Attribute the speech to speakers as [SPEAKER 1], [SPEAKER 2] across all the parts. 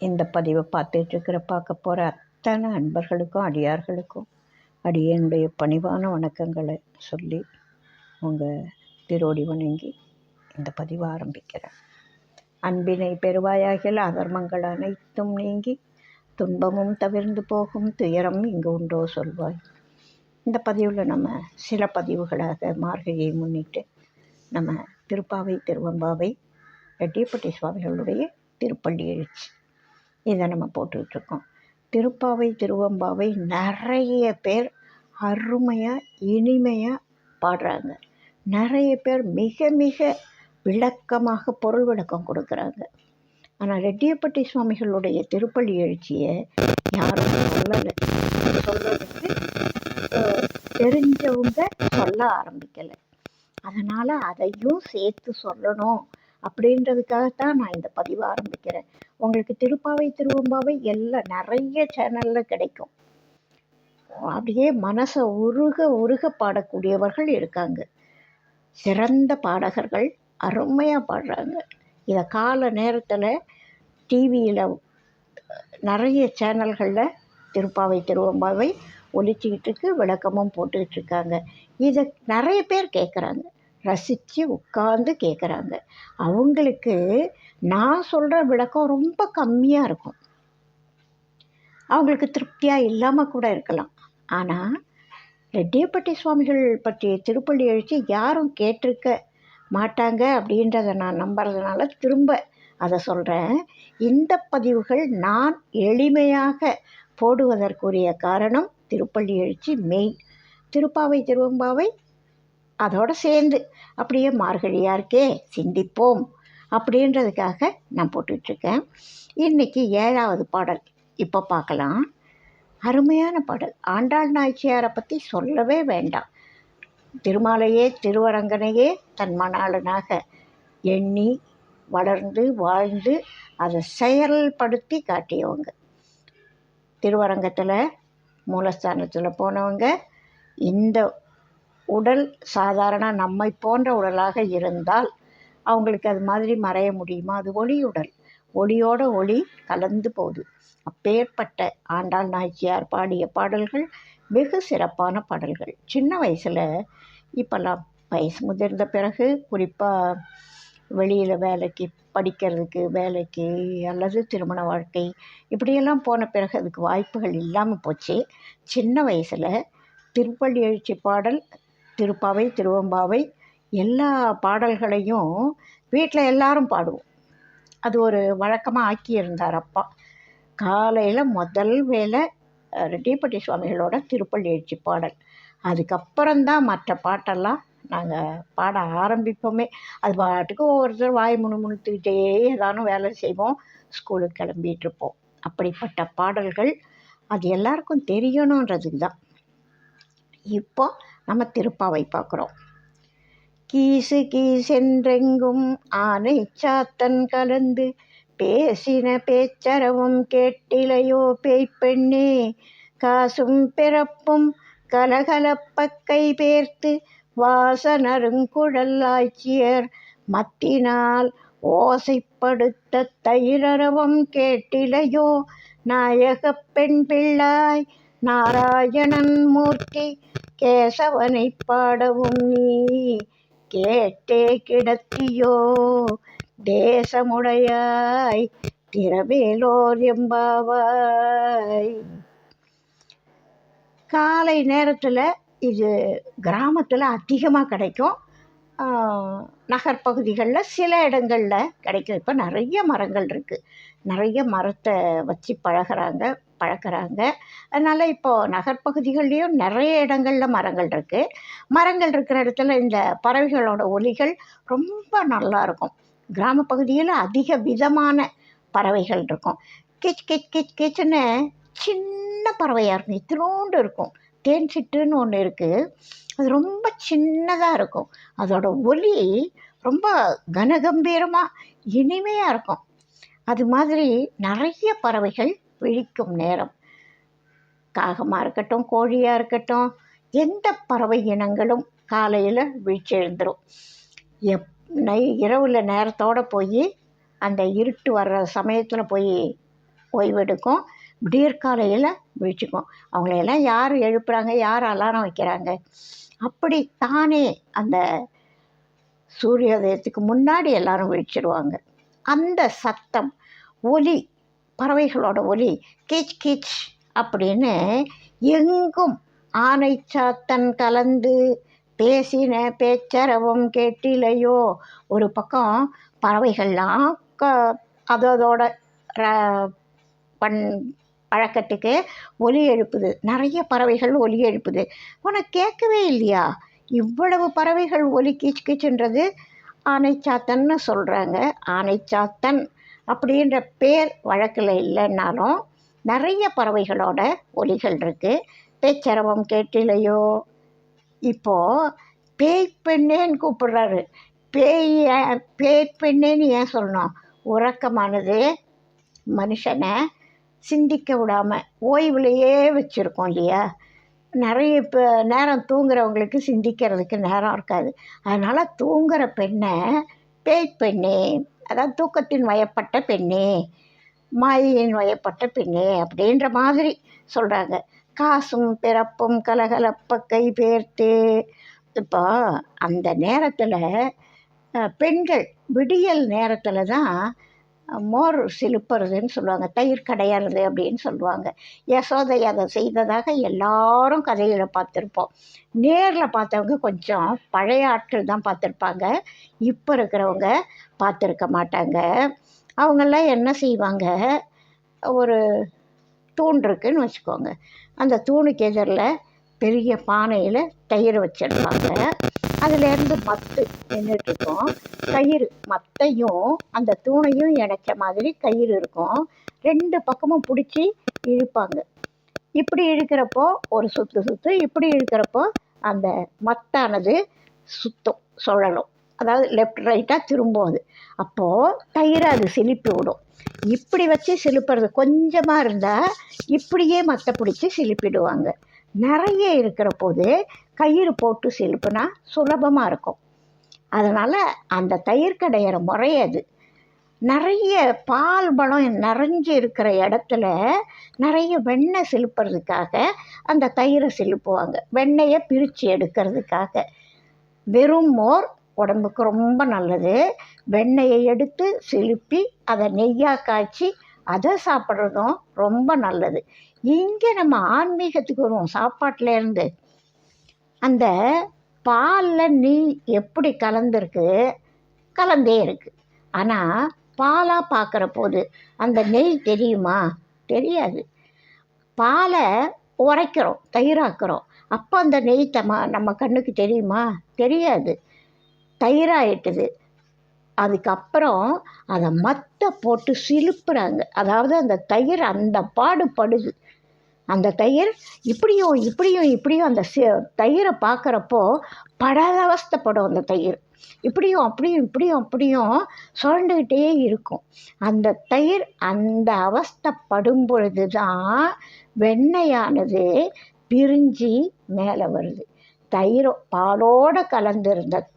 [SPEAKER 1] இந்த பதிவை பார்க்க போகிற அத்தனை அன்பர்களுக்கும் அடியார்களுக்கும் அடியனுடைய பணிவான வணக்கங்களை சொல்லி உங்கள் திருவடி வணங்கி இந்த பதிவை ஆரம்பிக்கிறேன். அன்பினை பெறுவாயாகில் அதர்மங்கள் அனைத்தும் நீங்கி துன்பமும் தவிர்ந்து போகும், துயரம் இங்கு உண்டோ சொல்வாய். இந்த பதிவில் நம்ம சில பதிவுகளாக மார்கழியை முன்னிட்டு நம்ம திருப்பாவை திருவெம்பாவை ரெட்டியப்பட்டி சுவாமிகளுடைய திருப்பள்ளி எழுச்சி இதை நம்ம போட்டுட்ருக்கோம். திருப்பாவை திருவெம்பாவை நிறைய பேர் அருமையாக இனிமையாக பாடுறாங்க. நிறைய பேர் மிக மிக விளக்கமாக பொருள் விளக்கம் கொடுக்குறாங்க. ஆனால் ரெட்டியப்பட்டி சுவாமிகளுடைய திருப்பள்ளி எழுச்சியை யாரும் சொல்லலை. சொல்கிறதுக்கு தெரிஞ்சவங்க சொல்ல ஆரம்பிக்கலை. அதனால் அதையும் சேர்த்து சொல்லணும் அப்படின்றதுக்காகத்தான் நான் இந்த பதிவை ஆரம்பிக்கிறேன். உங்களுக்கு திருப்பாவை திருவெம்பாவை எல்லாம் நிறைய சேனலில் கிடைக்கும். அப்படியே மனசை உருக பாடக்கூடியவர்கள் இருக்காங்க. சிறந்த பாடகர்கள் அருமையாக பாடுறாங்க. இதை கால நேரத்தில் டிவியில் நிறைய சேனல்களில் திருப்பாவை திருவெம்பாவை ஒலிச்சிக்கிட்டு இருக்கு, விளக்கமும் போட்டுக்கிட்டு இருக்காங்க. இதை நிறைய பேர் கேட்குறாங்க, ரசித்து உட்கார்ந்து கேட்குறாங்க. அவங்களுக்கு நான் சொல்கிற விளக்கம் ரொம்ப கம்மியாக இருக்கும், அவங்களுக்கு திருப்தியாக இல்லாமல் கூட இருக்கலாம். ஆனால் ரெட்டியப்பட்டி சுவாமிகள் பற்றிய திருப்பள்ளி எழுச்சி யாரும் கேட்டிருக்க மாட்டாங்க அப்படின்றத நான் நம்புறதுனால திரும்ப அதை சொல்கிறேன். இந்த பதிவுகள் நான் எளிமையாக போடுவதற்குரிய காரணம் திருப்பள்ளி எழுச்சி மெயின், திருப்பாவை திருவெம்பாவை அதோடு சேர்ந்து அப்படியே மார்கழியாக இருக்கே சிந்திப்போம் அப்படின்றதுக்காக நான் போட்டுட்ருக்கேன். இன்றைக்கி 7வது பாடல் இப்போ பார்க்கலாம். அருமையான பாடல். ஆண்டாள் நாச்சியாரை பற்றி சொல்லவே வேண்டாம். திருமாலையே திருவரங்கனையே தன் மணாளனாக எண்ணி வளர்ந்து வாழ்ந்து அதை செயல்படுத்தி காட்டியவங்க. திருவரங்கத்தில் மூலஸ்தானத்தில் போனவங்க. இந்த உடல் சாதாரண நம்மை போன்ற உடலாக இருந்தால் அவங்களுக்கு அது மாதிரி மறைய முடியுமா? அது ஒளி உடல், ஒளியோட ஒளி கலந்து போகுது. அப்பேற்பட்ட ஆண்டாள் நாச்சியார் பாடிய பாடல்கள் வெகு சிறப்பான பாடல்கள். சின்ன வயசில், இப்போல்லாம் வயசு முதிர்ந்த பிறகு குறிப்பாக வெளியில் வேலைக்கு படிக்கிறதுக்கு வேலைக்கு அல்லது திருமண வாழ்க்கை இப்படியெல்லாம் போன பிறகு அதுக்கு வாய்ப்புகள் இல்லாமல் போச்சு. சின்ன வயசில் திருப்பள்ளி எழுச்சி பாடல், திருப்பாவை திருவெம்பாவை எல்லா பாடல்களையும் வீட்டில் எல்லாரும் பாடுவோம். அது ஒரு வழக்கமாக ஆக்கியிருந்தார் அப்பா. காலையில் முதல் வேலை ரெட்டியப்பட்டி சுவாமிகளோட திருப்பள்ளி எழுச்சி பாடல், அதுக்கப்புறம்தான் மற்ற பாட்டெல்லாம் நாங்கள் பாட ஆரம்பிப்போமே. அது பாட்டுக்கு ஒவ்வொருத்தர் வாய் முணுமுணுத்துக்கிட்டே ஏதானும் வேலை செய்வோம், ஸ்கூலுக்கு கிளம்பிகிட்ருப்போம். அப்படிப்பட்ட பாடல்கள் அது எல்லாருக்கும் தெரியணுன்றதுக்கு தான் இப்போ நம்ம திருப்பாவை பார்க்குறோம். கீசு கீசென்றெங்கும் ஆனை சாத்தன் கலந்து பேசின பேச்சரவும் கேட்டிலையோ பேய்ப்பெண்ணே, காசும் பிறப்பும் கலகலப்பக்கை பேர்த்து வாசனருங்குழல் ஆய்ச்சியர் மத்தினால் ஓசைப்படுத்த தயிரரவம் கேட்டிலையோ, நாயகப் பெண் பிள்ளாய் நாராயணன் மூர்த்தி கேசவனை பாடவும் நீ கேட்டே கிடத்தியோ, தேசமுடையாய் திரவேலோர் எம்பாவாய். காலை நேரத்தில் இது கிராமத்தில் அதிகமாக கிடைக்கும், நகர்பகுதிகளில் சில இடங்களில் கிடைக்கும். இப்போ நிறைய மரங்கள் இருக்குது, நிறைய மரத்தை வச்சு பழக்கிறாங்க. அதனால் இப்போது நகர்பகுதிகள்லேயும் நிறைய இடங்களில் மரங்கள் இருக்குது. மரங்கள் இருக்கிற இடத்துல இந்த பறவைகளோட ஒலிகள் ரொம்ப நல்லாயிருக்கும். கிராம பகுதியில் அதிக விதமான பறவைகள் இருக்கும். கிச் கிச் கிச் கிச்னு சின்ன பறவையாக இருக்கும், இத்தினோண்டு இருக்கும். தேன் சிட்டுன்னு ஒன்று இருக்குது, அது ரொம்ப சின்னதாக இருக்கும். அதோட ஒலி ரொம்ப கனகம்பீரமாக இனிமையாக இருக்கும். அது மாதிரி நிறைய பறவைகள் விழிக்கும் நேரம், காகமாக இருக்கட்டும் கோழியாக இருக்கட்டும், எந்த பறவை இனங்களும் காலையில் விழிச்செழுந்துடும். இரவில் நேரத்தோடு போய் அந்த இருட்டு வர்ற சமயத்தில் போய் ஓய்வெடுக்கும், விடியற்காலையில் விழிச்சுக்கும். அவங்களையெல்லாம் யார் எழுப்புறாங்க, யார் அலாரம் வைக்கிறாங்க? அப்படி தானே அந்த சூரியோதயத்துக்கு முன்னாடி எல்லாரும் விழிச்சிடுவாங்க. அந்த சத்தம், ஒலி, பறவைகளோட ஒலி, கீச் கீச் அப்படின்னு எங்கும் ஆனை சாத்தன் கலந்து பேசின பேச்சரவம் கேட்டிலையோ. ஒரு பக்கம் பறவைகள்லாம் அதோட பண் பழக்கத்துக்கு ஒலி எழுப்புது. நிறைய பறவைகள் ஒலி எழுப்புது. உனக்கு கேட்கவே இல்லையா? இவ்வளவு பறவைகள் ஒலி கீச் கீச்சுன்றது ஆனைச்சாத்தன்னு சொல்கிறாங்க. ஆனைச்சாத்தன் அப்படின்ற பேர் வழக்கில் இல்லைன்னாலும் நிறைய பறவைகளோட ஒலிகள் இருக்குது. பேச்சரவம் கேட்டிலையோ. இப்போது பேய் பெண்ணேன்னு கூப்பிடுறாரு. பேய் பெண்ணேன்னு ஏன் சொல்லணும்? உறக்கமானது மனுஷனை சிந்திக்க விடாமல் ஓய்வுலையே வச்சுருக்கோம் இல்லையா? நிறைய இப்போ நேரம் தூங்குறவங்களுக்கு சிந்திக்கிறதுக்கு நேரம் இருக்காது. அதனால் தூங்குகிற பெண்ணை பேய் பெண்ணே, அதாவது தூக்கத்தின் வயப்பட்ட பெண்ணே, மாயின் வயப்பட்ட பெண்ணே அப்படின்ற மாதிரி சொல்கிறாங்க. காசும் பிறப்பும் கலகலப்ப கை பேர்த்து. இப்போ அந்த நேரத்தில் பெண்கள் விடியல் நேரத்தில் தான் மோர் சிலுப்புறதுன்னு சொல்லுவாங்க, தயிர் கடையிறது அப்படின்னு சொல்லுவாங்க. யசோதை அதை செய்ததாக எல்லாரும் கதையில் பார்த்துருப்போம். நேரில் பார்த்தவங்க கொஞ்சம் பழைய ஆட்கள் தான் பார்த்துருப்பாங்க. இப்போ இருக்கிறவங்க பார்த்துருக்க மாட்டாங்க. அவங்கெல்லாம் என்ன செய்வாங்க, ஒரு தூண் இருக்குன்னு வச்சுக்கோங்க. அந்த தூணுக்கு எதிரில் பெரிய பானையில் தயிர் வச்சிருப்பாங்க. அதுலேருந்து மத்து நின்றுட்டுருக்கோம். கயிறு மத்தையும் அந்த தூணையும் இணைச்ச மாதிரி கயிறு இருக்கும். 2 பக்கமும் பிடிச்சி இழுப்பாங்க. இப்படி இழுக்கிறப்போ ஒரு சுற்று, இப்படி இழுக்கிறப்போ அந்த மத்தானது சுத்தம், சுழலும். அதாவது லெஃப்ட் ரைட்டாக திரும்பும் அது. அப்போது தயிரை அது சிலிப்பி விடும். இப்படி வச்சு சிலுப்புறது கொஞ்சமாக இருந்தால் இப்படியே மத்தை பிடிச்சி சிலிப்பிடுவாங்க. நிறைய இருக்கிற போது கயிறு போட்டு சிலுப்புனா சுலபமாக இருக்கும். அதனால் அந்த தயிர் கடையிற முறை அது. நிறைய பால் பழம் நிறைஞ்சி இருக்கிற இடத்துல நிறைய வெண்ணெய் சிலுப்புறதுக்காக அந்த தயிரை சிலுப்புவாங்க. வெண்ணெயை பிரித்து எடுக்கிறதுக்காக. வெறும் மோர் உடம்புக்கு ரொம்ப நல்லது. வெண்ணெயை எடுத்து சிலுப்பி அதை நெய்யாக காய்ச்சி அதை சாப்பிட்றதும் ரொம்ப நல்லது. இங்கே நம்ம ஆன்மீகத்துக்கு வருவோம். சாப்பாட்டிலேருந்து அந்த பாலில் நெய் எப்படி கலந்துருக்கு, கலந்தே இருக்குது. ஆனால் பாலாக பார்க்குற போது அந்த நெய் தெரியுமா? தெரியாது. பாலை உரைக்கிறோம், தயிராக்குறோம். அப்போ அந்த நெய் நம்ம கண்ணுக்கு தெரியுமா? தெரியாது. தயிராயிட்டுது. அதுக்கப்புறம் அதை மத்தை போட்டு சிலுப்புறாங்க. அதாவது அந்த தயிர் அந்த பாடுபடுது. அந்த தயிர் இப்படியும் இப்படியும் இப்படியும் அந்த தயிரை பார்க்குறப்போ படாத அவஸ்தைப்படும். அந்த தயிர் இப்படியும் அப்படியும் இப்படியும் அப்படியும் சுரண்டுக்கிட்டே இருக்கும். அந்த தயிர் அந்த அவஸ்தைப்படும் பொழுது தான் வெண்ணெயானது பிரிஞ்சு மேலே வருது. தயிர் பாலோடு கலந்துருந்த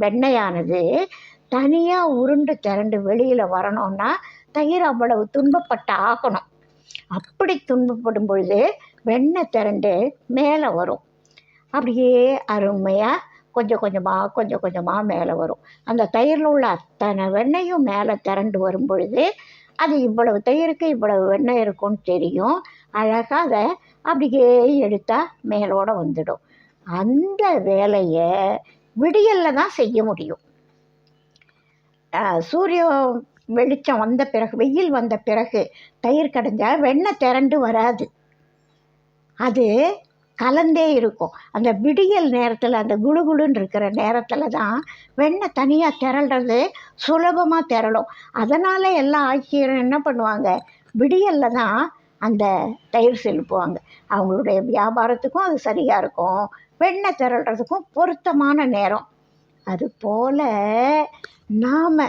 [SPEAKER 1] வெண்ணெயானது தனியாக உருண்டு திரண்டு வெளியில் வரணும்னா தயிர் அவ்வளவு துன்பப்பட்டு ஆகணும். அப்படி துன்பப்படும் பொழுது வெண்ணெய் திரண்டு மேலே வரும். அப்படியே அருமையாக கொஞ்சம் கொஞ்சமாக மேலே வரும். அந்த தயிரில் உள்ள அத்தனை வெண்ணெயும் மேலே திரண்டு வரும் பொழுது அது இவ்வளவு தயிருக்கு இவ்வளவு வெண்ணெய் இருக்கும்னு தெரியும். அழகாக அதை அப்படியே எடுத்தால் மேலோட வந்துடும். அந்த வேலையை விடியலில் தான் செய்ய முடியும். சூரிய வெளிச்சம் வந்த பிறகு, வெயில் வந்த பிறகு தயிர் கடைஞ்சால் வெண்ணெய் திரண்டு வராது. அது கலந்தே இருக்கும். அந்த விடியல் நேரத்தில், அந்த குளுகுளுன்னு இருக்கிற நேரத்தில் தான் வெண்ணெய் தனியாக திரள்றது சுலபமாக திரளும். அதனால் எல்லா ஆட்சியரும் என்ன பண்ணுவாங்க, விடியலில் தான் அந்த தயிர் செலுப்புவாங்க. அவங்களுடைய வியாபாரத்துக்கும் அது சரியாக இருக்கும், வெண்ணெய் திரள்றதுக்கும் பொருத்தமான நேரம். அதுபோல் நாம்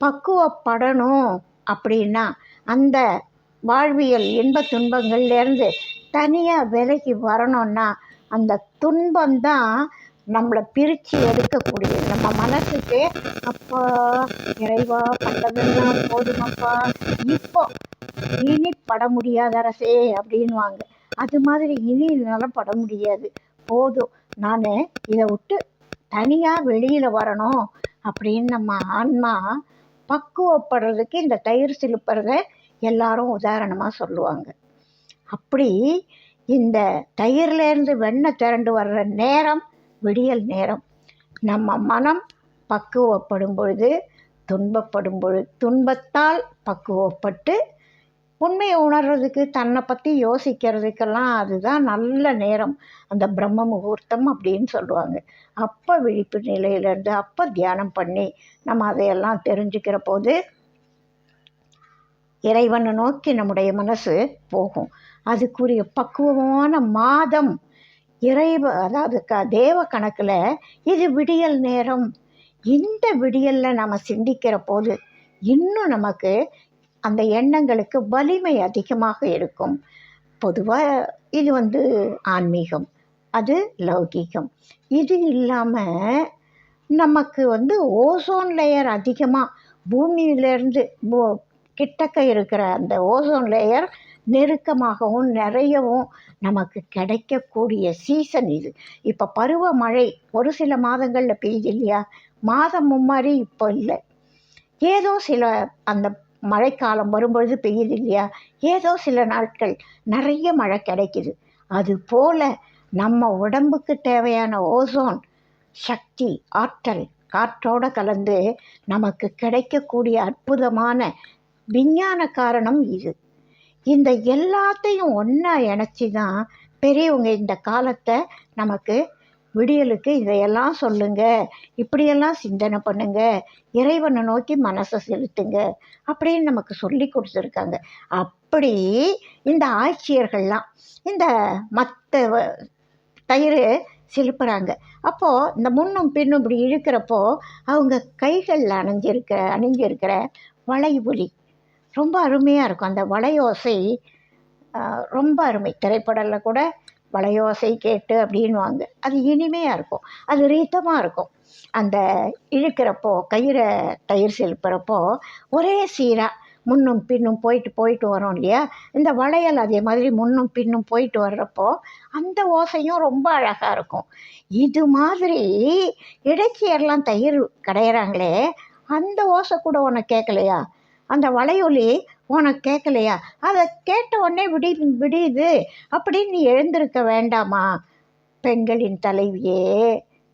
[SPEAKER 1] பக்குவப்படணும் அப்படின்னா அந்த வாழ்வியல் இன்ப துன்பங்கள்லேருந்து தனியாக விலகி வரணும்னா அந்த துன்பம்தான் நம்மளை பிரித்து எடுக்கக்கூடியது. நம்ம மனசுக்கு அப்பா இறைவா பட்டதெல்லாம் போதுமப்பா, இப்போ இனி பட முடியாத அரசே அப்படின்வாங்க. அது மாதிரி இனி என்னால் பட முடியாது, போதும், நான் இதை விட்டு தனியாக வெளியில் வரணும் அப்படின்னு நம்ம ஆன்மா பக்குவப்படுறதுக்கு இந்த தயிர் சிலுப்புறத எல்லாரும் உதாரணமாக சொல்லுவாங்க. அப்படி இந்த தயிர்லேருந்து வெண்ணெய் திரண்டு வர்ற நேரம் விடியல் நேரம். நம்ம மனம் பக்குவப்படும் பொழுது, துன்பப்படும் பொழுது, துன்பத்தால் பக்குவப்பட்டு உண்மையை உணர்றதுக்கு, தன்னை பற்றி யோசிக்கிறதுக்கெல்லாம் அதுதான் நல்ல நேரம். அந்த பிரம்ம முகூர்த்தம் அப்படின்னு சொல்லுவாங்க. அப்போ விழிப்பு நிலையிலேருந்து அப்போ தியானம் பண்ணி நம்ம அதையெல்லாம் தெரிஞ்சுக்கிற போது இறைவனை நோக்கி நம்முடைய மனசு போகும். அதுக்குரிய பக்குவமான மாதம் அதாவது தேவ கணக்கில் இது விடியல் நேரம். இந்த விடியலில் நம்ம சிந்திக்கிற போது இன்னும் நமக்கு அந்த எண்ணங்களுக்கு வலிமை அதிகமாக இருக்கும். பொதுவாக இது ஆன்மீகம், அது லௌகீகம். இது இல்லாமல் நமக்கு ஓசோன் லேயர் அதிகமாக பூமியிலேருந்து கிட்டக்க இருக்கிற அந்த ஓசோன் லேயர் நெருக்கமாகவும் நிறையவும் நமக்கு கிடைக்கக்கூடிய சீசன் இது. இப்போ பருவமழை ஒரு சில மாதங்களில் பெய்யுது இல்லையா, மாதம் மும்மாரி இப்போ இல்லை, ஏதோ சில அந்த மழைக்காலம் வரும்பொழுது பெய்யுது இல்லையா, ஏதோ சில நாட்கள் நிறைய மழை கிடைக்குது. அதுபோல் நம்ம உடம்புக்கு தேவையான ஓசோன் சக்தி, ஆற்றல் காற்றோடு கலந்து நமக்கு கிடைக்கக்கூடிய அற்புதமான விஞ்ஞான காரணம் இது. இந்த எல்லாத்தையும் ஒன்றா இணைச்சி தான் பெரியவங்க இந்த காலத்தை நமக்கு விடியலுக்கு இதையெல்லாம் சொல்லுங்க, இப்படியெல்லாம் சிந்தனை பண்ணுங்க, இறைவனை நோக்கி மனசை செலுத்துங்க அப்படின்னு நமக்கு சொல்லி கொடுத்துருக்காங்க. அப்படி இந்த ஆட்சியர்கள்லாம் இந்த மற்ற தயிர் சிலுப்புறாங்க. அப்போது இந்த முன்னும் பின்னும் இப்படி இழுக்கிறப்போ அவங்க கைகளில் அணிஞ்சிருக்கிற வளை ஒலி ரொம்ப அருமையாக இருக்கும். அந்த வளையோசை ரொம்ப அருமை. திரைப்படத்தில் கூட வளையோசை கேட்டு அப்படின்வாங்க. அது இனிமையாக இருக்கும், அது ரீத்தமாக இருக்கும். அந்த இழுக்கிறப்போ தயிர் செலுப்புறப்போ ஒரே சீராக முன்னும் பின்னும் போயிட்டு வரோம் இல்லையா, இந்த வளையல் அதே மாதிரி முன்னும் பின்னும் போயிட்டு வர்றப்போ அந்த ஓசையும் ரொம்ப அழகாக இருக்கும். இது மாதிரி இடைச்சியர்லாம் தயிர் கடையிறாங்களே, அந்த ஓசை கூட உனக்கு கேட்கலையா, அந்த வளையொலி உனக்கு கேட்கலையா, அதை கேட்ட உடனே விடியுது அப்படின்னு நீ எழுந்திருக்க வேண்டாமா? பெண்களின் தலைவியே,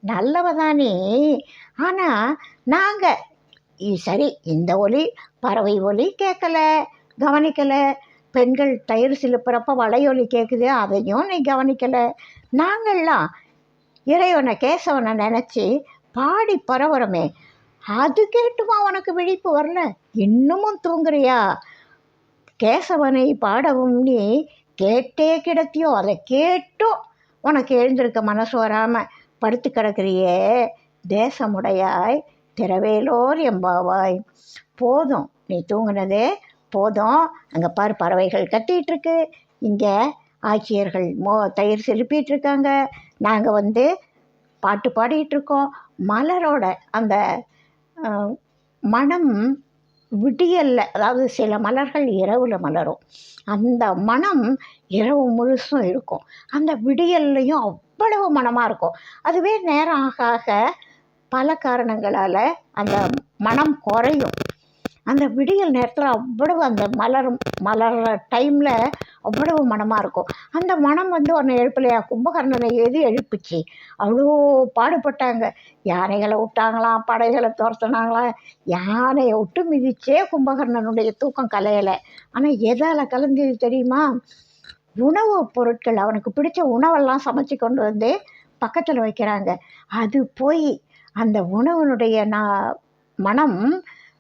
[SPEAKER 1] நல்லவதானே, ஆனால் நாங்கள் சரி இந்த ஒலி பறவை ஒலி கேட்கலை, கவனிக்கலை, பெண்கள் தயிர் சிலுப்புறப்ப வளையொலி கேட்குது, அதையும் நீ கவனிக்கலை, நாங்கள்லாம் இறைவனை கேசவனை நினச்சி பாடி பரவறமே, அது கேட்டுமா உனக்கு விழிப்பு வரல, இன்னமும் தூங்குறியா? கேசவனை பாடவும் நீ கேட்டே கிடத்தியோ, அதை கேட்டும் உனக்கு எழுந்திருக்க மனசு வராமல் படுத்து கிடக்கிறியே, தேசமுடையாய் திரவேலோர் எம்பாவாய். போதும், நீ தூங்குனதே போதும். அங்கே பாரு, பறவைகள் கத்திகிட்ருக்கு, இங்கே ஆட்சியர்கள் தயிர் செலுப்பிகிட்ருக்காங்க, நாங்கள் பாட்டு பாடிகிட்ருக்கோம். மலரோட அந்த மனம் விடியல்ல, அதாவது சில மலர்கள் இரவில் மலரும், அந்த மனம் இரவு முழுசும் இருக்கும். அந்த விடியல்லையும் அவ்வளவு மனமாக இருக்கும். அதுவே நேரம் ஆக ஆக பல காரணங்களால் அந்த மனம் குறையும். அந்த விடியல் நேரத்தில் அவ்வளவு அந்த மலர்ற டைமில் அவ்வளவு மனமாக இருக்கும். அந்த மனம் உன்னை எழுப்பலையா? கும்பகர்ணனை எது எழுப்புச்சு? அவ்வளோ பாடுபட்டாங்க. யானைகளை விட்டாங்களாம், படைகளை துரத்துனாங்களாம், யானையை விட்டு மிதிச்சே கும்பகர்ணனுடைய தூக்கம் கலையலை. ஆனால் எதால் கலந்தது தெரியுமா? உணவுப் பொருட்கள், அவனுக்கு பிடிச்ச உணவெல்லாம் சமைச்சு கொண்டு பக்கத்தில் வைக்கிறாங்க. அது போய் அந்த உணவனுடைய மனம்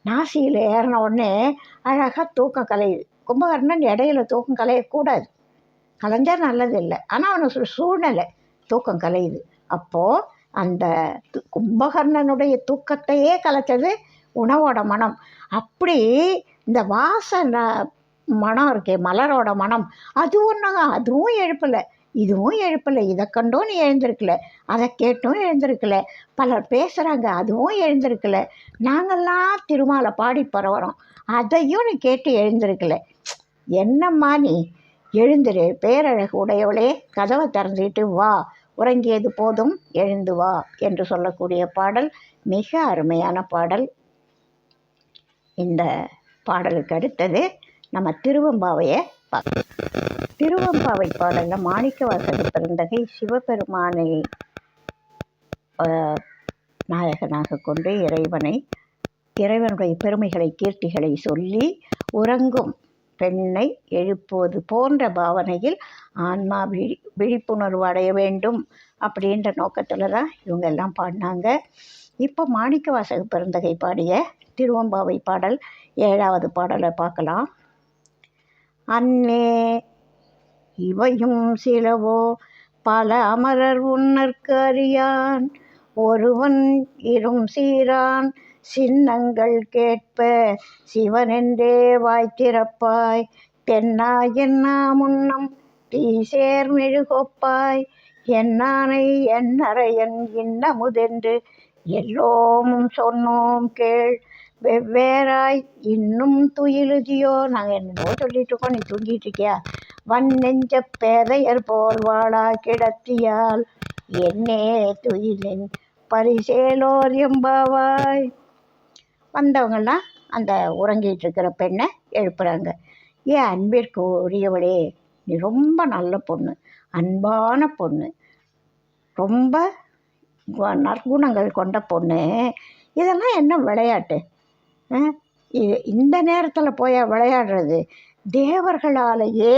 [SPEAKER 1] நாசியில் ஏறின உடனே அழகாக தூக்கம் கலையுது. கும்பகர்ணன் இடையில தூக்கம் கலையக்கூடாது, கலைஞ்சால் நல்லது இல்லை, ஆனால் அவனுக்கு சூழ்நிலை தூக்கம் கலையுது. அப்போது அந்த கும்பகர்ணனுடைய தூக்கத்தையே கலைச்சது உணவோட மனம். அப்படி இந்த வாசனை மனம் இருக்கே, மலரோட மனம், அது ஒன்றுங்க, அதுவும் எழுப்பலை. இதுவும் எழுப்பலை, இதை கண்டும் நீ எழுந்திருக்கல, அதை கேட்டும் எழுந்திருக்கல, பலர் பேசுகிறாங்க அதுவும் எழுந்திருக்கல, நாங்கள்லாம் திருமாலை பாடி பரவுறோம் அதையும் நீ கேட்டு எழுந்திருக்கல, என்னம்மா நீ எழுந்திரு, பேரழகு உடையவளே கதவை திறந்துக்கிட்டு வா, உறங்கியது போதும் எழுந்து வா என்று சொல்லக்கூடிய பாடல் மிக அருமையான பாடல். இந்த பாடலுக்கு அடுத்தது நம்ம திருவெம்பாவையை பார்க்கலாம். திருவெம்பாவை பாடலில் மாணிக்கவாசக பெருந்தகை சிவபெருமானை நாயகனாக கொண்டு இறைவனுடைய பெருமைகளை கீர்த்திகளை சொல்லி உறங்கும் பெண்ணை எழுப்புவது போன்ற பாவனையில் ஆன்மா விழிப்புணர்வு அடைய வேண்டும் அப்படின்ற நோக்கத்தில் தான் இவங்க எல்லாம் பாடினாங்க. இப்போ மாணிக்கவாசக பெருந்தகை பாடிய திருவெம்பாவை பாடல் 7வது பாடலை பார்க்கலாம். அன்னே இவையும் சிலவோ பல அமரர் உன்னற்கு அறியான், ஒருவன் இரும் சீரான் சின்னங்கள் கேட்ப சிவனென்றே வாய்த்திறப்பாய், தென்னா என்னா முன்னம் தீசேர் மெழுகொப்பாய், என்னானை என்னறையன் இன்னமுதென்று எல்லோமும் சொன்னோம் கேள், வெவ்வேறாய் இன்னும் துயிலுதியோ. நாங்கள் என்னவோ சொல்லிட்டு இருக்கோம், நீ தூங்கிட்டு இருக்கியா? வன் நெஞ்ச பேதையர் போல் வாழா கிடத்தியால் என்னே துயிலின் பரிசேலோர் எம்பாவாய். வந்தவங்கெல்லாம் அந்த உறங்கிட்டு இருக்கிற பெண்ணை எழுப்புறாங்க. ஏன் அன்பிற்கு உரியவளே, நீ ரொம்ப நல்ல பொண்ணு, அன்பான பொண்ணு, ரொம்ப நற்குணங்கள் கொண்ட பொண்ணு, இதெல்லாம் என்ன விளையாட்டு? இந்த நேரத்தில் போய் விளையாடுறது? தேவர்களாலேயே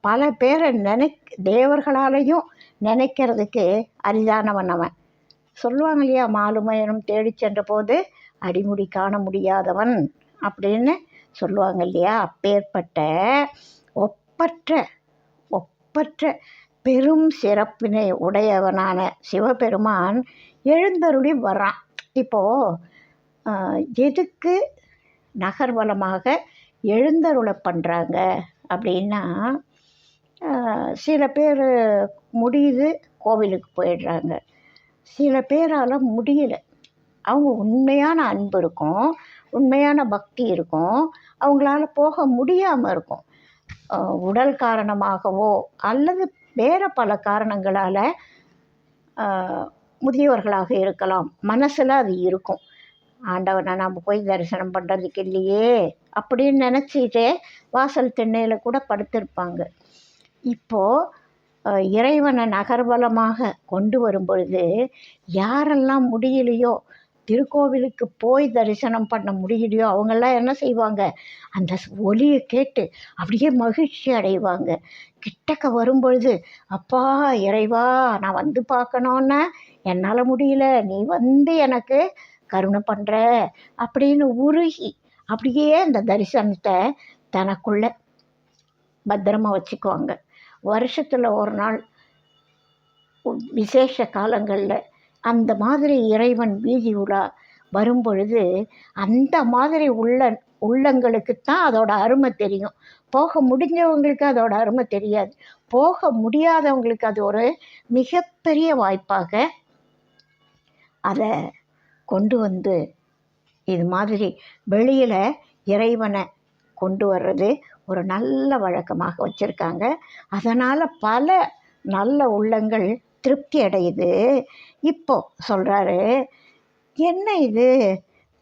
[SPEAKER 1] பல பேரை தேவர்களாலேயும் நினைக்கிறதுக்கு அரிதானவன் அவன். சொல்லுவாங்க இல்லையா, மாலுமயனும் தேடி சென்ற போது அடிமுடி காண முடியாதவன் அப்படின்னு சொல்லுவாங்க இல்லையா. அப்பேற்பட்ட ஒப்பற்ற பெரும் சிறப்பினை உடையவனான சிவபெருமான் எழுந்தருளி வர்றான். இப்போது எதுக்கு நகர்வலமாக எழுந்தருளை பண்ணுறாங்க அப்படின்னா, சில பேர் முடியுது கோவிலுக்கு போயிடுறாங்க, சில பேரால் முடியலை. அவங்க உண்மையான அன்பு இருக்கும், உண்மையான பக்தி இருக்கும், அவங்களால போக முடியாமல் இருக்கும். உடல் காரணமாகவோ அல்லது வேறு பல காரணங்களால் முதியவர்களாக இருக்கலாம், மனசில் அது இருக்கும். ஆண்டவனை நம்ம போய் தரிசனம் பண்ணுறதுக்கு இல்லையே அப்படின்னு நினச்சிட்டே வாசல் திண்ணையில் கூட படுத்திருப்பாங்க. இப்போது இறைவனை நகர்வலமாக கொண்டு வரும் பொழுது யாரெல்லாம் முடியலையோ, திருக்கோவிலுக்கு போய் தரிசனம் பண்ண முடியலையோ, அவங்கெல்லாம் என்ன செய்வாங்க, அந்த ஒலியை கேட்டு அப்படியே மகிழ்ச்சி அடைவாங்க. கிட்டக்க வரும்பொழுது, அப்பா இறைவா நான் வந்து பார்க்கணுன்னா என்னால் முடியல, நீ வந்து எனக்கு கருணை பண்ணுற அப்படின்னு உருகி அப்படியே அந்த தரிசனத்தை தனக்குள்ள பத்திரமா வச்சுக்குவாங்க. வருஷத்தில் ஒரு நாள் விசேஷ காலங்களில் அந்த மாதிரி இறைவன் வீதி உலா வரும்பொழுது அந்த மாதிரி உள்ளங்களுக்குத்தான் அதோட அருமை தெரியும். போக முடிஞ்சவங்களுக்கு அதோட அருமை தெரியாது. போக முடியாதவங்களுக்கு அது ஒரு மிகப்பெரிய வாய்ப்பாக அதை கொண்டு வந்து இது மாதிரி வெளியில் இறைவனை கொண்டு வர்றது ஒரு நல்ல வழக்கமாக வச்சுருக்காங்க. அதனால் பல நல்ல உள்ளங்கள் திருப்தி அடையுது. இப்போ சொல்கிறாரு, என்ன இது,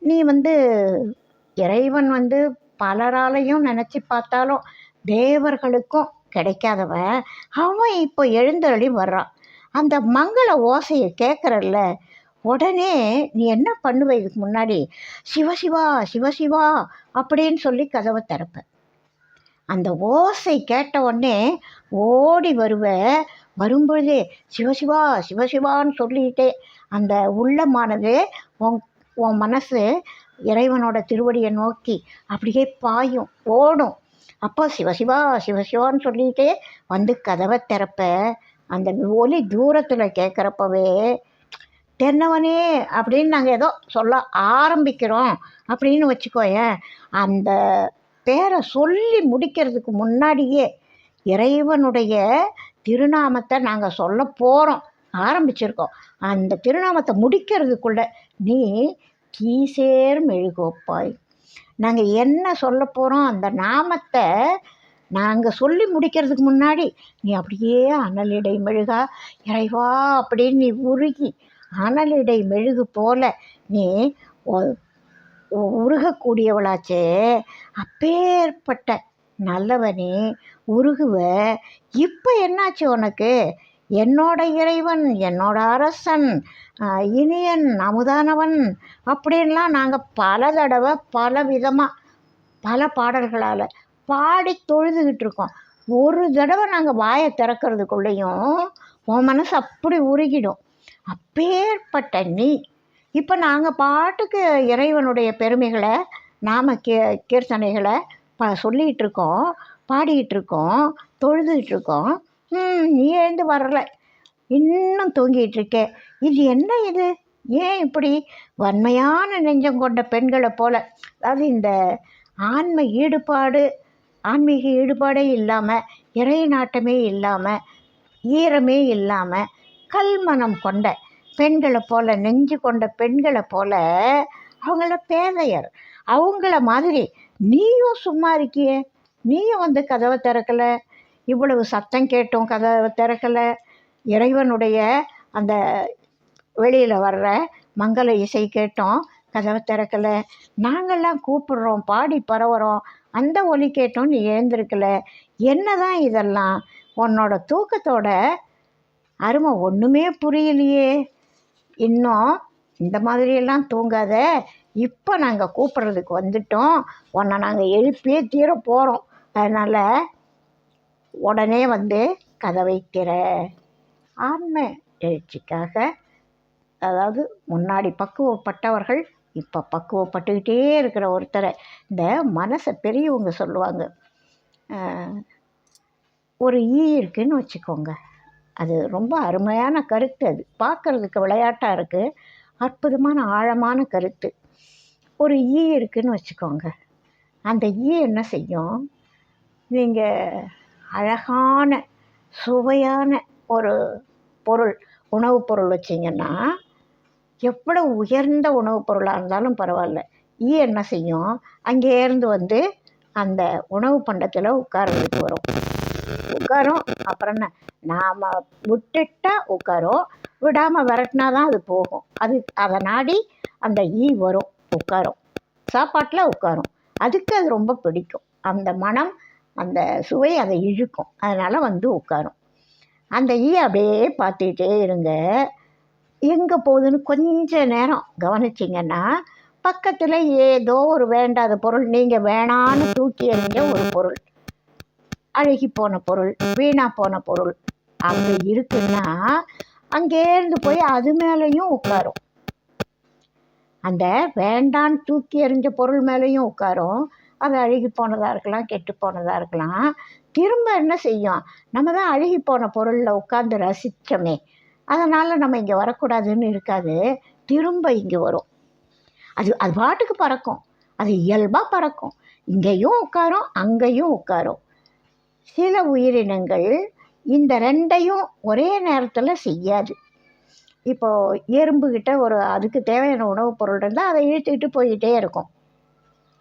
[SPEAKER 1] நீ இறைவன் பலராலையும் நினச்சி பார்த்தாலும் தேவர்களுக்கும் கிடைக்காதவன், அவன் இப்போ எழுந்தருளி வர்றான். அந்த மங்கள ஓசையை கேட்குறல்ல, உடனே நீ என்ன பண்ணுவ, இதுக்கு முன்னாடி சிவசிவா சிவசிவா அப்படின்னு சொல்லி கதவை திறப்ப. அந்த ஓசை கேட்ட உடனே ஓடி வரும்பொழுதே சிவசிவா சிவசிவான்னு சொல்லிக்கிட்டே அந்த உள்ளமானது உன் மனசு இறைவனோட திருவடியை நோக்கி அப்படியே பாயும், ஓடும். அப்போ சிவசிவா சிவசிவான்னு சொல்லிக்கிட்டே கதவை திறப்ப. அந்த ஒலி தூரத்தில் கேட்குறப்பவே தென்னவனே அப்படின்னு நாங்கள் ஏதோ சொல்ல ஆரம்பிக்கிறோம் அப்படின்னு வச்சுக்கோயேன். அந்த பேரை சொல்லி முடிக்கிறதுக்கு முன்னாடியே இறைவனுடைய திருநாமத்தை நாங்கள் சொல்ல போகிறோம், ஆரம்பிச்சிருக்கோம். அந்த திருநாமத்தை முடிக்கிறதுக்குள்ள நீ கீசேர் மெழுகோப்பாய். நாங்கள் என்ன சொல்ல போகிறோம் அந்த நாமத்தை நாங்கள் சொல்லி முடிக்கிறதுக்கு முன்னாடி நீ அப்படியே அனலிடை மெழுகா இறைவா அப்படின்னு நீ உருகி அனலிடை மெழுகு போல நீ உருகக்கூடியவளாச்சே. அப்பேற்பட்ட நல்லவனே உருகுவ. இப்போ என்னாச்சு உனக்கு? என்னோட இறைவன், என்னோட அரசன், இனியன், அமுதானவன் அப்படின்லாம் நாங்கள் பல தடவை பல விதமாக பல பாடல்களால் பாடி தொழுதுகிட்டு இருக்கோம். ஒரு தடவை நாங்கள் வாயை திறக்கிறதுக்குள்ளேயும் உன் மனசு அப்படி உருகிடும். அப்பேற்பட்ட நீ இப்போ நாங்கள் பாட்டுக்கு இறைவனுடைய பெருமைகளை நாம் கீர்த்தனைகளை சொல்லிகிட்டு இருக்கோம், பாடிக்கிட்டு இருக்கோம், தொழுதுகிட்டு இருக்கோம். நீ எழுந்து வரல, இன்னும் தூங்கிட்டு இருக்கே. இது என்ன இது? ஏன் இப்படி வன்மையான நெஞ்சம் கொண்ட பெண்களை போல, அதாவது இந்த ஆன்மீக ஈடுபாடே இல்லாமல், இறை நாட்டமே இல்லாமல், ஈரமே இல்லாமல், கல்மனம் கொண்ட பெண்களை போல, நெஞ்சு கொண்ட பெண்களை போல, அவங்கள பேதையர். அவங்கள மாதிரி நீயும் சும்மா இருக்கியே, நீயும் வந்து கதவை திறக்கலை, இவ்வளவு சத்தம் கேட்டோம் கதவை திறக்கலை, இறைவனுடைய அந்த வெளியில் வர்ற மங்கள இசை கேட்டோம் கதவை திறக்கலை, நாங்கள்லாம் கூப்பிடுறோம் பாடி பரவுறோம் அந்த ஒலி கேட்டோம் நீ எழுந்திருக்கல. என்ன தான் இதெல்லாம்? உன்னோட தூக்கத்தோட அருமை ஒன்றுமே புரியலையே. இன்னும் இந்த மாதிரியெல்லாம் தூங்காத, இப்போ நாங்கள் கூப்பிட்றதுக்கு வந்துட்டோம், உன்னை நாங்கள் எழுப்பியே தீர போகிறோம், அதனால் உடனே வந்து கதவை திற. ஆன்ம எழுச்சிக்காக, அதாவது முன்னாடி பக்குவப்பட்டவர்கள் இப்போ பக்குவப்பட்டுக்கிட்டே இருக்கிற ஒருத்தரை, இந்த மனசை பெரியவங்க சொல்லுவாங்க, ஒரு இருக்குன்னு வச்சுக்கோங்க, அது ரொம்ப அருமையான கருத்து. அது பார்க்குறதுக்கு விளையாட்டாக இருக்குது, அற்புதமான ஆழமான கருத்து. ஒரு இருக்குன்னு வச்சுக்கோங்க, அந்த என்ன செய்யும்? நீங்கள் அழகான சுவையான ஒரு பொருள், உணவுப் பொருள் வச்சிங்கன்னா, எவ்வளோ உயர்ந்த உணவுப் பொருளாக இருந்தாலும் பரவாயில்ல, என்ன செய்யும்? அங்கேருந்து வந்து அந்த உணவு பண்டத்தில் உட்கார்றதுக்கு வரும். உட்காரும். அப்புறம் என்ன, நாம் விட்டுட்டா உட்காரும், விடாமல் விரட்டினா தான் அது போகும். அதை நாடி அந்த வரும், உட்காரும், சாப்பாட்டில் உட்காரும். அதுக்கு அது ரொம்ப பிடிக்கும், அந்த மனம் அந்த சுவை அதை இழுக்கும், அதனால் வந்து உட்காரும். அந்த அப்படியே பார்த்துக்கிட்டே இருங்க, எங்கே போகுதுன்னு கொஞ்ச நேரம் கவனிச்சிங்கன்னா, பக்கத்தில் ஏதோ ஒரு வேண்டாத பொருள், நீங்கள் வேணான்னு தூக்கி எறிஞ்ச ஒரு பொருள், அழுகி போன பொருள், வீணாக போன பொருள் அங்கே இருக்குன்னா, அங்கேருந்து போய் அது மேலேயும் உட்காரும். அந்த வேண்டான்னு தூக்கி எறிஞ்ச பொருள் மேலேயும் உட்காரும். அது அழுகி போனதாக இருக்கலாம், கெட்டு போனதாக இருக்கலாம். திரும்ப என்ன செய்யும்? நம்ம தான் அழுகி போன பொருளில் உட்காந்து ரசித்தோமே, அதனால் நம்ம இங்கே வரக்கூடாதுன்னு இருக்காது, திரும்ப இங்கே வரும். அது பாட்டுக்கு பறக்கும், அது இயல்பாக பறக்கும், இங்கேயும் உட்காரும் அங்கேயும் உட்காரும். சில உயிரினங்கள் இந்த ரெண்டையும் ஒரே நேரத்தில் செய்யாது. இப்போது எறும்புக்கிட்ட அதுக்கு தேவையான உணவுப் பொருள் இருந்தால் அதை இழுத்துக்கிட்டு போய்கிட்டே இருக்கும்.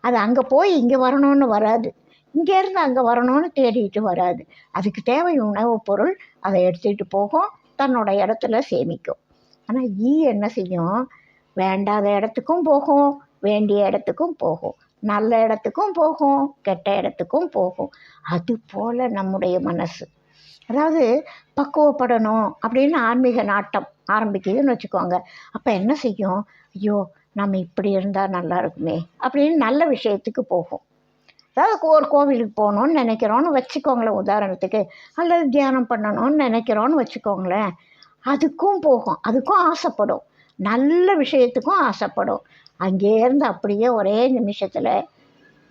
[SPEAKER 1] அது அங்கே போய் இங்கே வரணும்னு வராது, இங்கேருந்து அங்கே வரணும்னு தேடிட்டு வராது. அதுக்கு தேவை உணவுப் பொருள், அதை எடுத்துக்கிட்டு போகும், தன்னோட இடத்துல சேமிக்கும். ஆனால் என்ன செய்யும்? வேண்டாத இடத்துக்கும் போகும், வேண்டிய இடத்துக்கும் போகும், நல்ல இடத்துக்கும் போகும், கெட்ட இடத்துக்கும் போகும். அதுபோல் நம்முடைய மனசு, அதாவது பக்குவப்படணும் அப்படின்னு ஆன்மீக நாட்டம் ஆரம்பிக்குதுன்னு வச்சுக்கோங்க. அப்போ என்ன செய்யும்? ஐயோ நம்ம இப்படி இருந்தால் நல்லா இருக்குமே அப்படின்னு நல்ல விஷயத்துக்கு போகும். அதாவது ஒரு கோவிலுக்கு போகணுன்னு நினைக்கிறோன்னு வச்சுக்கோங்களேன் உதாரணத்துக்கு, அல்லது தியானம் பண்ணணும்னு நினைக்கிறோன்னு வச்சுக்கோங்களேன், அதுக்கும் போகும், அதுக்கும் ஆசைப்படும், நல்ல விஷயத்துக்கும் ஆசைப்படும். அங்கேருந்து அப்படியே ஒரே நிமிஷத்தில்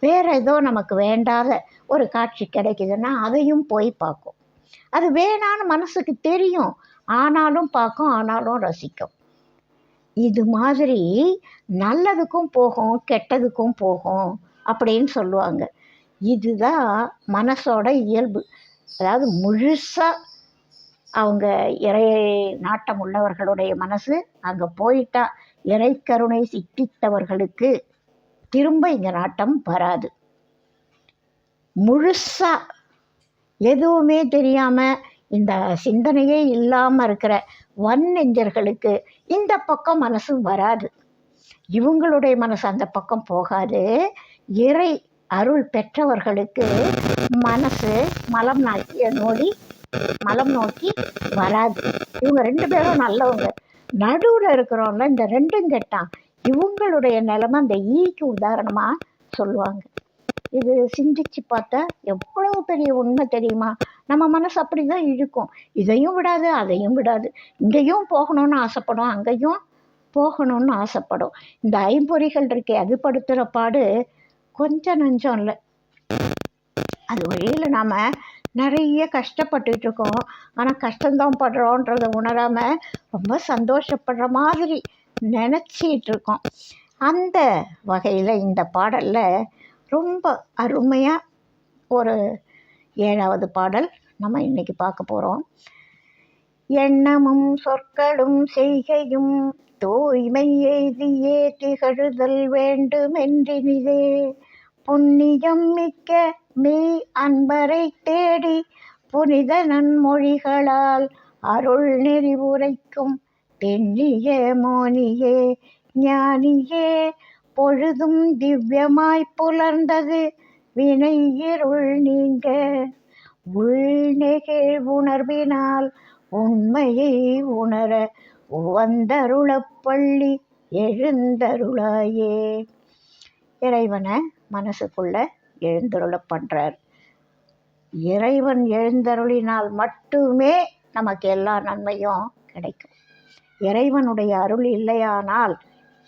[SPEAKER 1] வேறு ஏதோ நமக்கு வேண்டாத ஒரு காட்சி கிடைக்குதுன்னா அதையும் போய் பார்க்கும். அது வேணான்னு மனசுக்கு தெரியும், ஆனாலும் பார்க்கும், ஆனாலும் ரசிக்கும். இது மாதிரி நல்லதுக்கும் போகும், கெட்டதுக்கும் போகும் அப்படின்னு சொல்லுவாங்க. இதுதான் மனசோட இயல்பு. அதாவது முழுசாக அவங்க இறை நாட்டம் உள்ளவர்களுடைய மனசு அங்கே போயிட்டா இறை கருணை சித்தித்தவர்களுக்கு திரும்ப இங்கே நாட்டம் வராது. முழுசா எதுவுமே தெரியாமல் இந்த சிந்தனையே இல்லாமல் இருக்கிற வன்னெஞ்சர்களுக்கு இந்த பக்கம் மனசு வராது. இவங்களுடைய மனசு அந்த பக்கம் போகாது. இறை அருள் பெற்றவர்களுக்கு மனசு மலம் நோக்கி வராது. இவங்க 2 பேரும் நல்லவங்க. நடுவில் இருக்கிறவங்க இந்த 2ம் கெட்டான். இவங்களுடைய நிலைமை அந்த ஈக்கு உதாரணமாக சொல்லுவாங்க. இது சிந்திச்சு பார்த்தா எவ்வளவு பெரிய உண்மை தெரியுமா? நம்ம மனசு அப்படி தான் இருக்கும். இதையும் விடாது, அதையும் விடாது. இங்கேயும் போகணும்னு ஆசைப்படும், அங்கேயும் போகணும்னு ஆசைப்படும். இந்த ஐம்பொறிகள் இருக்கே, அது படுத்துகிற பாடு கொஞ்சம் நஞ்சம் இல்லை. அது வழியில் நாம் நிறைய கஷ்டப்பட்டுட்டு இருக்கோம். ஆனால் கஷ்டம்தான் படுறோன்றதை உணராமல் ரொம்ப சந்தோஷப்படுற மாதிரி நினச்சிட்டு இருக்கோம். அந்த வகையில் இந்த பாடலில் ரொம்ப அருமையாக ஒரு 7வது பாடல் நம்ம இன்றைக்கி பார்க்க போகிறோம். எண்ணமும் சொற்களும் செய்கையும் தூய்மை எய்தியே திகழுதல் வேண்டுமென்றினிதே புண்ணியம் மிக்க மெய் அன்பரை தேடி புனித நன்மொழிகளால் அருள் நெறி உரைக்கும் பெண்ணிய மோனியே ஞானியே பொழுதும் திவ்யமாய் புலர்ந்தது வினை இருள் நீங்க உள்நெகிழ் உணர்வினால் உண்மையை உணர வந்தருளப்பள்ளி எழுந்தருளாயே. இறைவனை மனசுக்குள்ள எழுந்தருள பண்ணுறார். இறைவன் எழுந்தருளினால் மட்டுமே நமக்கு எல்லா நன்மையும் கிடைக்கும். இறைவனுடைய அருள் இல்லையானால்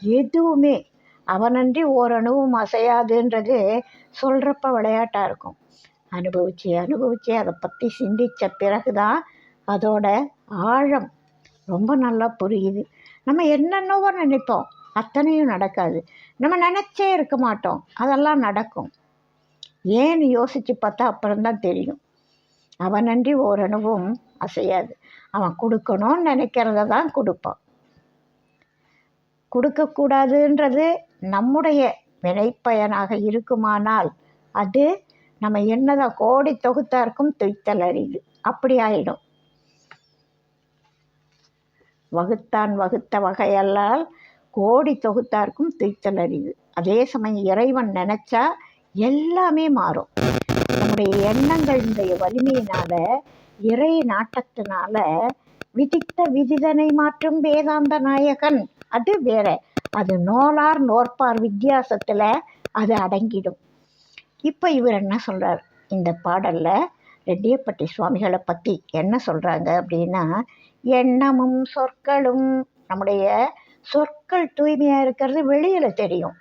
[SPEAKER 1] எதுவுமே அவனன்றி ஓரணுவும் அசையாதுன்றது சொல்கிறப்ப விளையாட்டாக இருக்கும். அனுபவித்து அதை பற்றி சிந்தித்த பிறகு தான் அதோட ஆழம் ரொம்ப நல்லா புரியுது. நம்ம என்னென்னவோ நினைப்போம், அத்தனையும் நடக்காது. நம்ம நினச்சே இருக்க மாட்டோம், அதெல்லாம் நடக்கும். ஏன்னு யோசித்து பார்த்தா அப்புறம்தான் தெரியும். அவனன்றி ஓரணுவும் அசையாது. அவன் கொடுக்கணும்னு நினைக்கிறத தான் கொடுப்பான். கொடுக்கக்கூடாதுன்றது நம்முடைய வினைப்பயனாக இருக்குமானால் அது நம்ம என்னதான் கோடி தொகுத்தாருக்கும் துய்த்தல் அரிது, அப்படி ஆயிடும். வகுத்தான் வகுத்த வகையல்லால் கோடி தொகுத்தாருக்கும் துய்த்தல் அரிது. அதே சமயம் இறைவன் நினச்சா எல்லாமே மாறும். நம்முடைய எண்ணங்களுடைய வலிமையினால இறை நாட்டத்தினால விதித்த விதிதனை மாற்றும் வேதாந்த நாயகன் அது வேற. அது நோலார் நோற்பார் வித்தியாசத்தில் அது அடங்கிடும். இப்போ இவர் என்ன சொல்கிறார் இந்த பாடலில்? ரெட்டியப்பட்டி சுவாமிகளை பற்றி என்ன சொல்கிறாங்க அப்படின்னா, எண்ணமும் சொற்களும், நம்முடைய சொற்கள் தூய்மையாக இருக்கிறது வெளியில் தெரியும்.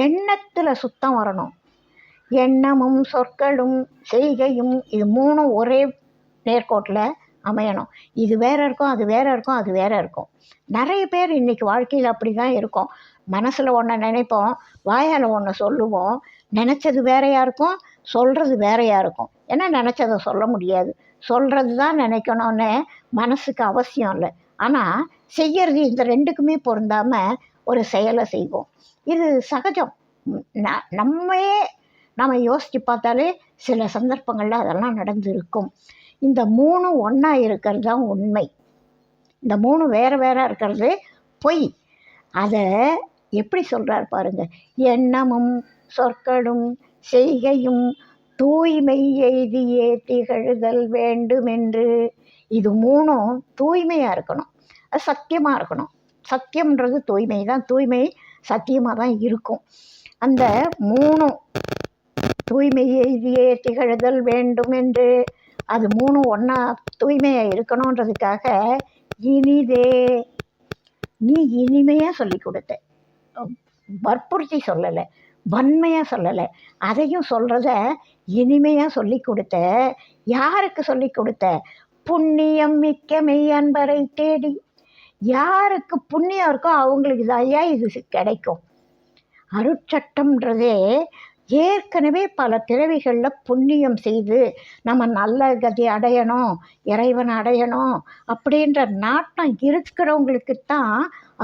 [SPEAKER 1] எண்ணத்தில் சுத்தம் வரணும். எண்ணமும் சொற்களும் செய்கையும், இது 3 ஒரே நேர்கோட்டில் அமையணும். இது வேற இருக்கும், அது வேற இருக்கும், அது வேற இருக்கும். நிறைய பேர் இன்றைக்கி வாழ்க்கையில் அப்படி தான் இருக்கும். மனசில் ஒன்றை நினைப்போம், வாயால் ஒன்று சொல்லுவோம். நினச்சது வேறையாக இருக்கும், சொல்கிறது வேறையாக இருக்கும். ஏன்னா நினச்சதை சொல்ல முடியாது, சொல்கிறது தான் நினைக்கணும்னு மனசுக்கு அவசியம் இல்லை. ஆனால் செய்யறது இந்த 2க்குமே பொருந்தாமல் ஒரு செயலை செய்வோம். இது சகஜம். நம்ம யோசித்து பார்த்தாலே சில சந்தர்ப்பங்களில் அதெல்லாம் நடந்திருக்கும். இந்த 3 ஒன்றா இருக்கிறது தான் உண்மை. இந்த 3 வேறு வேற இருக்கிறது பொய். அதை எப்படி சொல்கிறார் பாருங்கள். எண்ணமும் சொற்களும் செய்கையும் தூய்மை எய்தியே திகழுதல் வேண்டுமென்று. இது 3ம் தூய்மையாக இருக்கணும், அது சத்தியமாக இருக்கணும். சத்தியம்ன்றது தூய்மை தான், தூய்மை சத்தியமாக தான் இருக்கும். அந்த 3 தூய்மை எய்தியே திகழுதல் வேண்டும் என்று, அது 3 ஒன்றா தூய்மையாக இருக்கணுன்றதுக்காக இனிதே, நீ இனிமையாக சொல்லி கொடுத்த, வற்புறுத்தி சொல்லலை, வன்மையாக சொல்லலை, அதையும் சொல்கிறத இனிமையாக சொல்லி கொடுத்த. யாருக்கு சொல்லி கொடுத்த? புண்ணியம் மிக்க மெய் அன்பரை தேடி. யாருக்கு புண்ணியம் இருக்கோ அவங்களுக்கு தான் இது கிடைக்கும். அருட்சட்டம்ன்றதே ஏற்கனவே பல பிறவிகளில் புண்ணியம் செய்து நம்ம நல்ல கதி அடையணும், இறைவனை அடையணும் அப்படின்ற நாட்டம் இருக்கிறவங்களுக்குத்தான்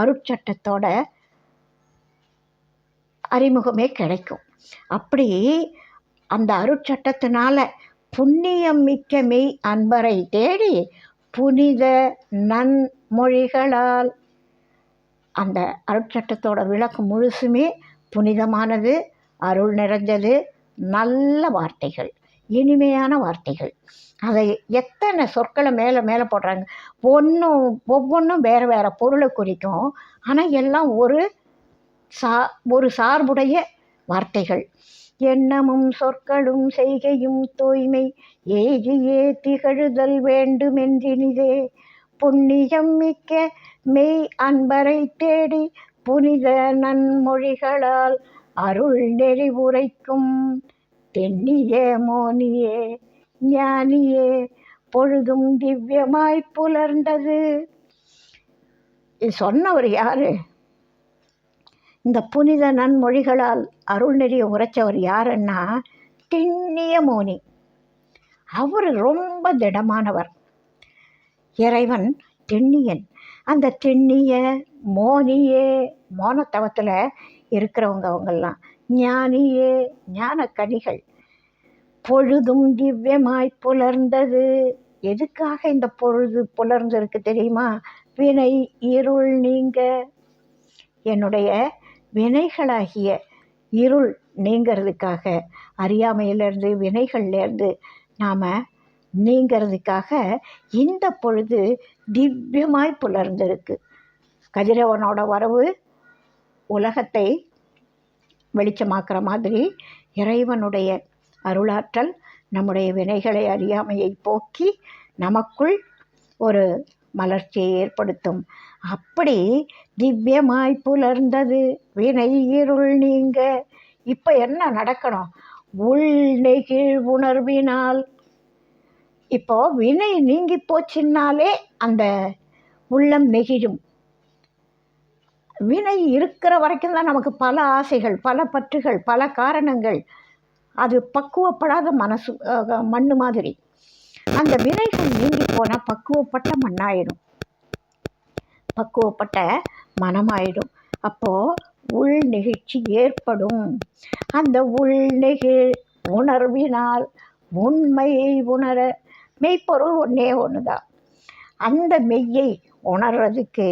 [SPEAKER 1] அருட்சட்டத்தோட அறிமுகமே கிடைக்கும். அப்படி அந்த அருட்சட்டத்தினால புண்ணியம் மிக்க மெய் அன்பரை தேடி புனித நன்மொழிகளால், அந்த அருட்சட்டத்தோட விளக்கம் முழுசுமே புனிதமானது, அருள் நிறைஞ்சது, நல்ல வார்த்தைகள், இனிமையான வார்த்தைகள். அதை எத்தனை சொற்களை மேலே மேலே போடுறாங்க. ஒவ்வொன்றும் வேறு வேறு பொருளை குறிக்கும். ஆனால் எல்லாம் ஒரு சார்புடைய வார்த்தைகள். எண்ணமும் சொற்களும் செய்கையும் தூய்மை ஏகியே திகழுதல் வேண்டுமென்றினிதே புண்ணியம் மிக்க மெய் அன்பரை தேடி புனித நன்மொழிகளால் அருள் நெறி உரைக்கும் தென்னியே மோனியே ஞானியே பொழுதும் திவ்யமாய் புலர்ந்தது. இது சொன்னவர் யாரு? இந்த புனித நன்மொழிகளால் அருள் நெறிய உரைச்சவர் யாருன்னா திண்ணிய மோனி. அவர் ரொம்ப திடமானவர். இறைவன் திண்ணியன். அந்த திண்ணிய மோனியே, மோனத்தவத்தில் இருக்கிறவங்க அவங்கெல்லாம் ஞானியே, ஞான கனிகள். பொழுதும் திவ்யமாய் புலர்ந்தது. எதுக்காக இந்த பொழுது புலர்ந்திருக்கு தெரியுமா? வினை இருள் நீங்க. என்னுடைய வினைகளாகிய இருள் நீங்கிறதுக்காக, அறியாமையிலேருந்து வினைகள்லேருந்து நாம் நீங்கிறதுக்காக இந்த பொழுது திவ்யமாய் புலர்ந்திருக்கு. கதிரவனோட வரவு உலகத்தை வெளிச்சமாக்குற மாதிரி இறைவனுடைய அருளாற்றல் நம்முடைய வினைகளை, அறியாமையை போக்கி நமக்குள் ஒரு மலர்ச்சியை ஏற்படுத்தும். அப்படி திவ்யமாய் புலர்ந்தது வினை இருள் நீங்க. இப்போ என்ன நடக்கணும்? உள் நெகிழ் உணர்வினால். இப்போ வினை நீங்கி போச்சுன்னாலே அந்த உள்ளம் நெகிழும். வினை இருக்கிற வரைக்கும் தான் நமக்கு பல ஆசைகள், பல பற்றுகள், பல காரணங்கள். அது பக்குவப்படாத மனசு மண்ணு மாதிரி. அந்த வினைகள் நீங்கி போனால் பக்குவப்பட்ட மண்ணாயிடும், பக்குவப்பட்ட மனமாயிடும். அப்போது உள் நெகிழ்ச்சி ஏற்படும். அந்த உள் நெகிழ் உணர்வினால் உண்மையை உணர, மெய்ப்பொருள் ஒன்றே ஒன்று தான். அந்த மெய்யை உணர்றதுக்கு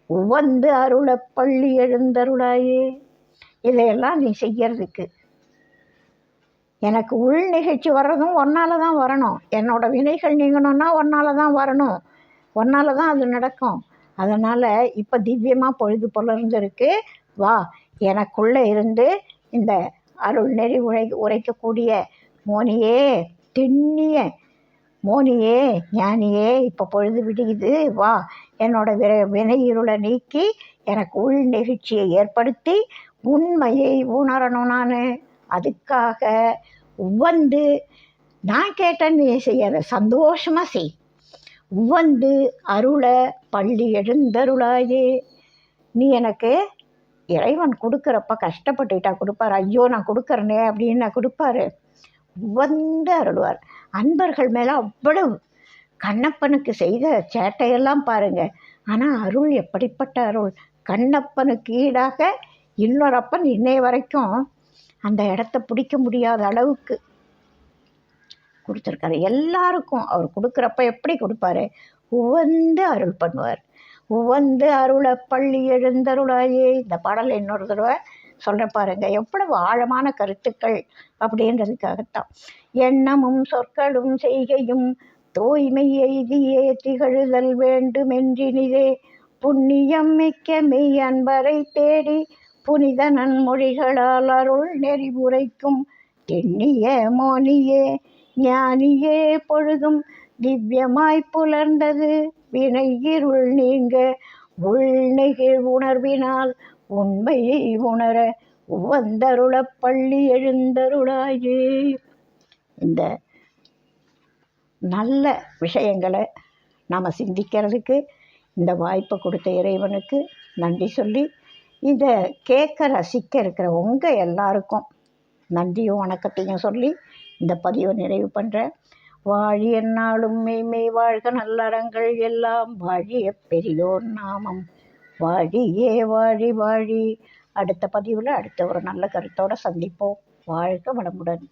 [SPEAKER 1] உவந்து அருள பள்ளி எழுந்தருளாயே. இதையெல்லாம் நீ செய்யறதுக்கு எனக்கு உள் நிகழ்ச்சி வர்றதும் ஒன்னால தான் வரணும். என்னோட வினைகள் நீங்கணும்னா ஒன்னால தான் வரணும், ஒன்னால தான் அது நடக்கும். அதனால் இப்போ திவ்யமாக பொழுது புலர்ந்துருக்கு. வா, எனக்குள்ளே இருந்து இந்த அருள் நெறி உரைக்கக்கூடிய மோனியே, திண்ணிய மோனியே, ஞானியே, இப்போ பொழுது விடுகிறது. வா, என்னோட வினை இருளை நீக்கி எனக்கு உள் நெகிழ்ச்சியை ஏற்படுத்தி உண்மையை உணரணும். நான் அதுக்காக உவந்து, நான் கேட்டேன்னு செய்யாத, சந்தோஷமாக செய். உவந்து அருள பள்ளி எழுந்தருளாயே. நீ எனக்கு இறைவன் கொடுக்குறப்ப கஷ்டப்பட்டுக்கிட்டா கொடுப்பார். ஐயோ நான் கொடுக்குறனே அப்படின்னு நான் கொடுப்பாரு. உவந்து அருள்வார். அன்பர்கள் மேலே அவ்வளவு. கண்ணப்பனுக்கு செய்த சேட்டையெல்லாம் பாருங்க. ஆனால் அருள் எப்படிப்பட்ட அருள்! கண்ணப்பனுக்கு ஈடாக இன்னொரப்பன் இன்னைய வரைக்கும் அந்த இடத்த பிடிக்க முடியாத அளவுக்கு கொடுத்துருக்காரு. எல்லாருக்கும் அவர் கொடுக்குறப்ப எப்படி கொடுப்பாரு? உவந்து அருள் பண்ணுவார். உவந்து அருள பள்ளி எழுந்தருளாயே. இந்த பாடலை இன்னொரு தடவை சொல்ற பாருங்க, எவ்வளவு ஆழமான கருத்துக்கள் அப்படின்றதுக்காகத்தான். எண்ணமும் சொற்களும் செய்கையும் தூய்மை எய்தியே திகழுதல் வேண்டுமென்றினிதே புண்ணியம் மிக்க மெய் அன்பரை தேடி புனித நன்மொழிகளால் அருள் நெறி உரைக்கும் தென்னிய மோனியே, ஞானியே, பொழுதும் திவ்யமாய் புலர்ந்தது வினை இருள் நீங்க உள் நெகிழ் உணர்வினால் உண்மையை உணர உவந்தருள பள்ளி எழுந்தருளாயே. இந்த நல்ல விஷயங்களை நாம் சிந்திக்கிறதுக்கு இந்த வாய்ப்பை கொடுத்த இறைவனுக்கு நன்றி சொல்லி, இதை கேட்க ரசிக்க இருக்கிற உங்கள் எல்லாருக்கும் நன்றியும் வணக்கத்தையும் சொல்லி இந்த பதிவை நிறைவு பண்ணுறேன். வாழி எந்நாளும் மெய்மெய் வாழ்க நல்லறங்கள் எல்லாம் வாழிய பெரியோர் நாமம் வாழியே வாழி வாழி. அடுத்த பதிவில் அடுத்த ஒரு நல்ல கருத்தோடு சந்திப்போம். வாழ்க வளமுடன்.